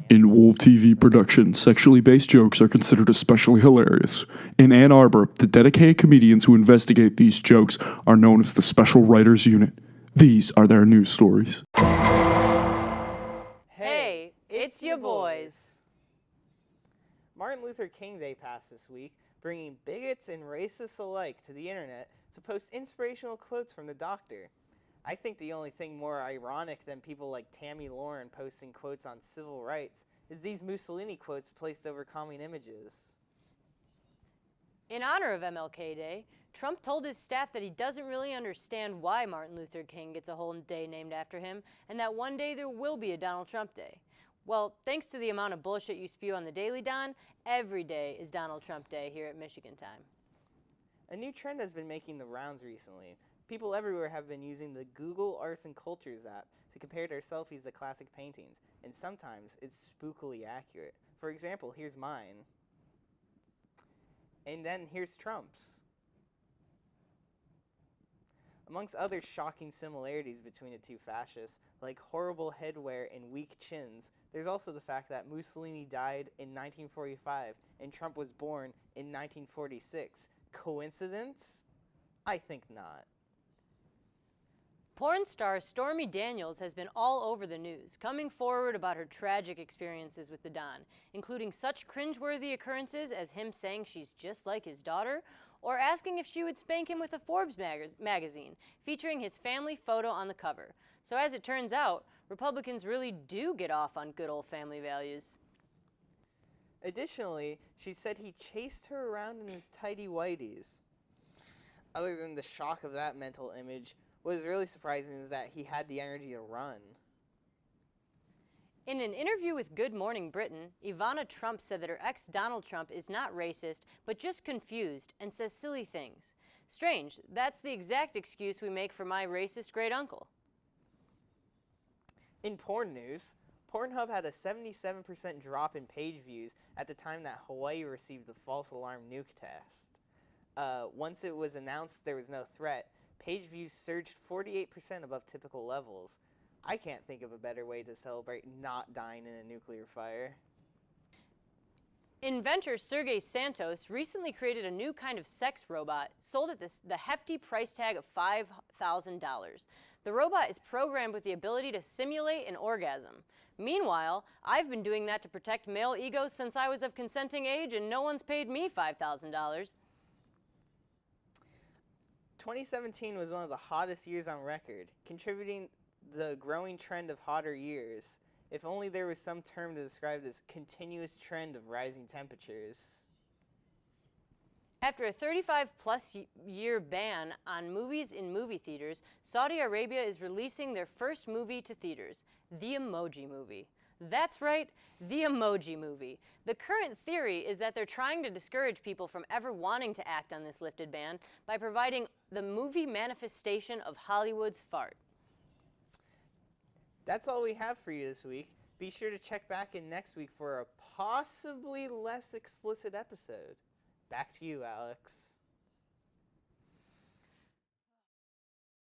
In Wolv-TV production, sexually based jokes are considered especially hilarious. In Ann Arbor, the dedicated comedians who investigate these jokes are known as the Special Writers Unit. These are their news stories. Hey, it's your boys. Martin Luther King Day passed this week, bringing bigots and racists alike to the internet to post inspirational quotes from the doctor. I think the only thing more ironic than people like Tammy Lauren posting quotes on civil rights is these Mussolini quotes placed over calming images. In honor of MLK Day, Trump told his staff that he doesn't really understand why Martin Luther King gets a whole day named after him, and that one day there will be a Donald Trump Day. Well, thanks to the amount of bullshit you spew on the Daily Don, every day is Donald Trump Day here at Michigan Time. A new trend has been making the rounds recently. People everywhere have been using the Google Arts and Cultures app to compare their selfies to classic paintings, and sometimes it's spookily accurate. For example, here's mine. And then here's Trump's. Amongst other shocking similarities between the two fascists, like horrible headwear and weak chins, there's also the fact that Mussolini died in 1945 and Trump was born in 1946. Coincidence? I think not. Porn star Stormy Daniels has been all over the news, coming forward about her tragic experiences with the Don, including such cringeworthy occurrences as him saying she's just like his daughter, or asking if she would spank him with a Forbes magazine, featuring his family photo on the cover. So as it turns out, Republicans really do get off on good old family values. Additionally, she said he chased her around in his tighty whities. Other than the shock of that mental image, what is really surprising is that he had the energy to run. In an interview with Good Morning Britain, Ivana Trump said that her ex Donald Trump is not racist, but just confused and says silly things. Strange, that's the exact excuse we make for my racist great uncle. In porn news, Pornhub had a 77% drop in page views at the time that Hawaii received the false alarm nuke test. Once it was announced there was no threat, page views surged 48% above typical levels. I can't think of a better way to celebrate not dying in a nuclear fire. Inventor Sergey Santos recently created a new kind of sex robot sold at the hefty price tag of $5,000. The robot is programmed with the ability to simulate an orgasm. Meanwhile, I've been doing that to protect male egos since I was of consenting age, and no one's paid me $5,000. 2017 was one of the hottest years on record, contributing the growing trend of hotter years. If only there was some term to describe this continuous trend of rising temperatures. After a 35-plus year ban on movies in movie theaters, Saudi Arabia is releasing their first movie to theaters, The Emoji Movie. That's right, The Emoji Movie. The current theory is that they're trying to discourage people from ever wanting to act on this lifted ban by providing the movie manifestation of Hollywood's fart. That's all we have for you this week. Be sure to check back in next week for a possibly less explicit episode. Back to you, Alex.